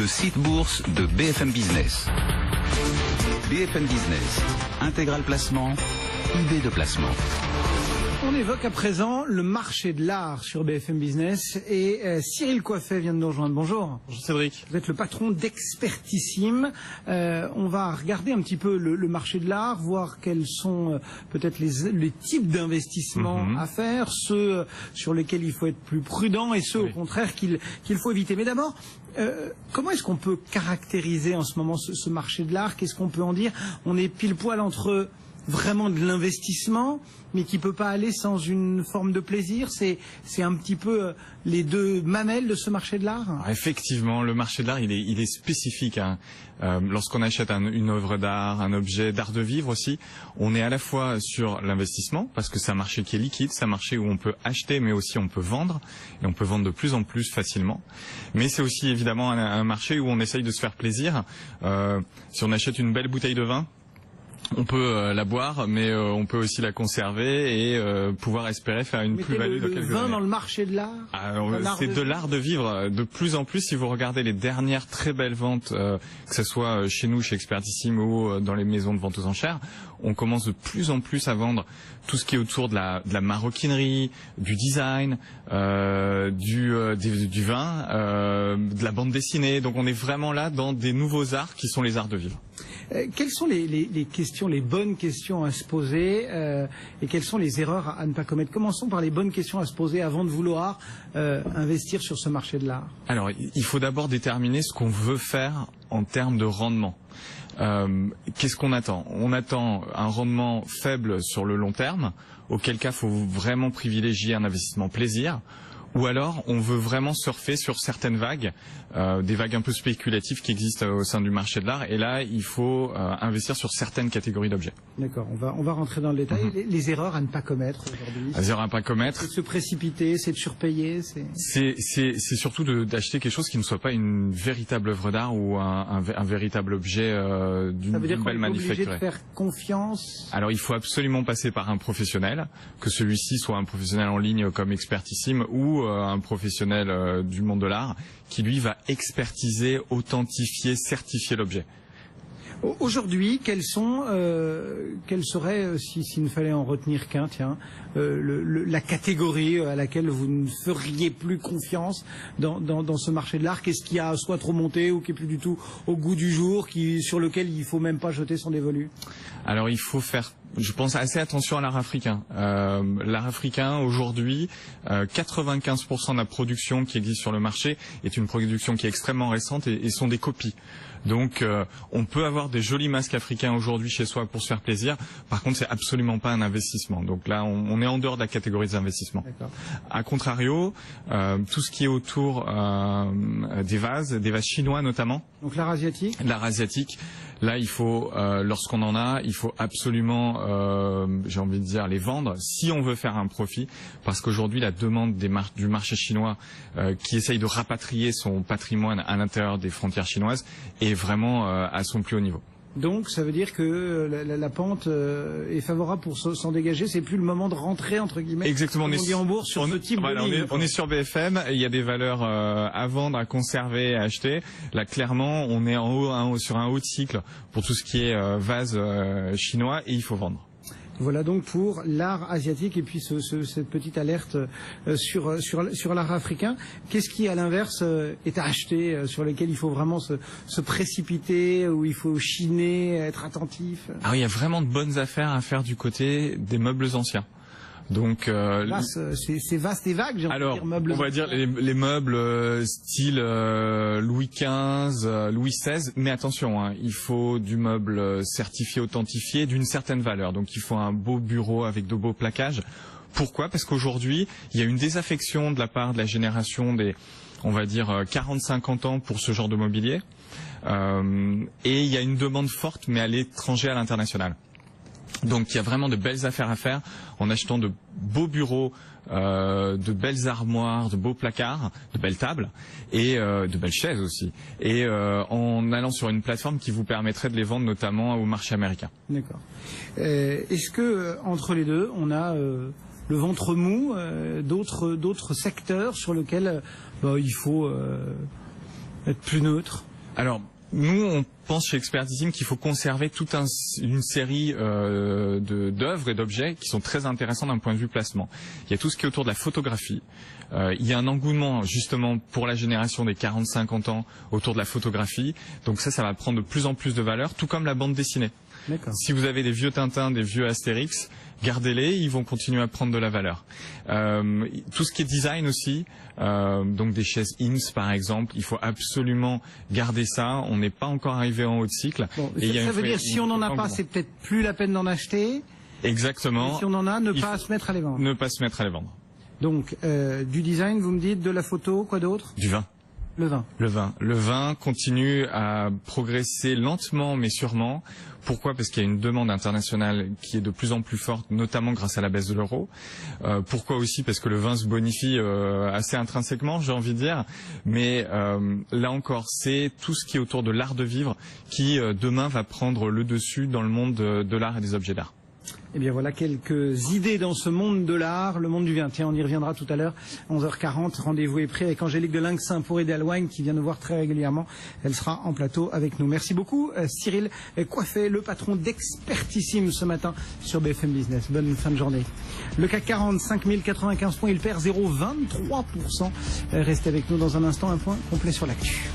le site bourse de BFM Business. BFM Business, intégral placement, idée de placement. On évoque à présent le marché de l'art sur BFM Business et Cyril Coiffet vient de nous rejoindre. Bonjour. Bonjour Cédric. Vous êtes le patron d'Expertissime. On va regarder un petit peu le marché de l'art, voir quels sont peut-être les types d'investissements à faire, ceux sur lesquels il faut être plus prudent et ceux au contraire qu'il faut éviter. Mais d'abord, comment est-ce qu'on peut caractériser en ce moment ce marché de l'art? Qu'est-ce qu'on peut en dire? On est pile poil entre vraiment de l'investissement, mais qui peut pas aller sans une forme de plaisir. C'est un petit peu les deux mamelles de ce marché de l'art. Effectivement, le marché de l'art, il est spécifique. Hein. Lorsqu'on achète une œuvre d'art, un objet d'art de vivre aussi, on est à la fois sur l'investissement, parce que c'est un marché qui est liquide, c'est un marché où on peut acheter, mais aussi on peut vendre, et on peut vendre de plus en plus facilement. Mais c'est aussi évidemment un marché où on essaye de se faire plaisir. Si on achète une belle bouteille de vin, on peut la boire, mais on peut aussi la conserver et pouvoir espérer faire une plus-value dans quelques années. Le vin dans le marché de l'art. C'est de l'art de vivre. De plus en plus, si vous regardez les dernières très belles ventes, que ce soit chez nous, chez Expertissime ou dans les maisons de vente aux enchères, on commence de plus en plus à vendre tout ce qui est autour de la maroquinerie, du design, du vin, de la bande dessinée. Donc on est vraiment là dans des nouveaux arts qui sont les arts de vivre. Quelles sont les questions, les bonnes questions à se poser et quelles sont les erreurs à ne pas commettre? Commençons par les bonnes questions à se poser avant de vouloir investir sur ce marché de l'art. Alors, il faut d'abord déterminer ce qu'on veut faire en termes de rendement. Qu'est-ce qu'on attend? On attend un rendement faible sur le long terme, auquel cas il faut vraiment privilégier un investissement plaisir. Ou alors, on veut vraiment surfer sur certaines vagues, des vagues un peu spéculatives qui existent au sein du marché de l'art. Et là, il faut investir sur certaines catégories d'objets. D'accord, on va rentrer dans le détail. Les erreurs à ne pas commettre aujourd'hui. Les erreurs à ne pas commettre. C'est de se précipiter, c'est de surpayer. C'est surtout d'acheter quelque chose qui ne soit pas une véritable œuvre d'art ou un véritable objet d'une belle manufacture. On est obligé de faire confiance. Alors, il faut absolument passer par un professionnel, que celui-ci soit un professionnel en ligne comme Expertissime ou un professionnel du monde de l'art qui lui va expertiser, authentifier, certifier l'objet. Aujourd'hui, quels seraient, s'il ne fallait en retenir qu'un, la catégorie à laquelle vous ne feriez plus confiance dans ce marché de l'art? Qu'est-ce qui a soit trop monté ou qui est plus du tout au goût du jour, sur lequel il faut même pas jeter son dévolu? Alors il faut faire, je pense, assez attention à l'art africain. L'art africain, aujourd'hui, 95% de la production qui existe sur le marché est une production qui est extrêmement récente et sont des copies. Donc on peut avoir des jolis masques africains aujourd'hui chez soi pour se faire plaisir. Par contre, c'est absolument pas un investissement. Donc là, on est en dehors de la catégorie des investissements. A contrario, tout ce qui est autour des vases chinois notamment. Donc l'art asiatique. L'art asiatique. Là, il faut, lorsqu'on en a, il faut absolument, j'ai envie de dire, les vendre si on veut faire un profit, parce qu'aujourd'hui, la demande du marché chinois qui essaye de rapatrier son patrimoine à l'intérieur des frontières chinoises est vraiment à son plus haut niveau. Donc, ça veut dire que la pente est favorable pour s'en dégager. C'est plus le moment de rentrer, entre guillemets. Exactement. On est en bourse sur ce type de ligne. On est sur BFM. Il y a des valeurs à vendre, à conserver, à acheter. Là, clairement, on est sur un haut cycle pour tout ce qui est vase chinois et il faut vendre. Voilà donc pour l'art asiatique et puis cette petite alerte sur l'art africain. Qu'est-ce qui, à l'inverse, est à acheter, sur lesquels il faut vraiment se précipiter, où il faut chiner, être attentif? Alors, il y a vraiment de bonnes affaires à faire du côté des meubles anciens. Donc c'est vaste et vague, j'ai envie de dire, meubles. On va dire les meubles style Louis XV, Louis XVI, mais attention, hein, il faut du meuble certifié, authentifié, d'une certaine valeur. Donc il faut un beau bureau avec de beaux plaquages. Pourquoi? Parce qu'aujourd'hui, il y a une désaffection de la part de la génération des, on va dire, 40-50 ans pour ce genre de mobilier. Et il y a une demande forte, mais à l'étranger, à l'international. Donc il y a vraiment de belles affaires à faire en achetant de beaux bureaux, de belles armoires, de beaux placards, de belles tables et de belles chaises aussi. Et en allant sur une plateforme qui vous permettrait de les vendre notamment au marché américain. D'accord. Est-ce que entre les deux, on a le ventre mou, d'autres secteurs sur lesquels il faut être plus neutre? Alors, nous, on pense chez Expertissime qu'il faut conserver toute une série d'œuvres et d'objets qui sont très intéressants d'un point de vue placement. Il y a tout ce qui est autour de la photographie. Il y a un engouement justement pour la génération des 40-50 ans autour de la photographie. Donc ça va prendre de plus en plus de valeur, tout comme la bande dessinée. Si vous avez des vieux Tintin, des vieux Astérix, gardez-les, ils vont continuer à prendre de la valeur. Tout ce qui est design aussi, donc des chaises Eames par exemple, il faut absolument garder ça. On n'est pas encore arrivé en haut de cycle. Bon, ça veut dire si on n'en a pas, c'est peut-être plus la peine d'en acheter. Exactement. Et si on en a, ne pas se mettre à les vendre. Ne pas se mettre à les vendre. Donc du design, vous me dites, de la photo, quoi d'autre? Du vin. Le vin. Le vin continue à progresser lentement mais sûrement. Pourquoi? Parce qu'il y a une demande internationale qui est de plus en plus forte, notamment grâce à la baisse de l'euro. Pourquoi aussi? Parce que le vin se bonifie assez intrinsèquement, j'ai envie de dire. Mais là encore, c'est tout ce qui est autour de l'art de vivre qui demain va prendre le dessus dans le monde de l'art et des objets d'art. Eh bien voilà quelques idées dans ce monde de l'art, le monde du vin. Tiens, on y reviendra tout à l'heure, 11h40. Rendez-vous est pris avec Angélique de Lincsin pour Edelwine qui vient nous voir très régulièrement. Elle sera en plateau avec nous. Merci beaucoup Cyril Coiffé, le patron d'Expertissime ce matin sur BFM Business. Bonne fin de journée. Le CAC 40, 5095 points, il perd 0,23%. Restez avec nous dans un instant, un point complet sur l'actu.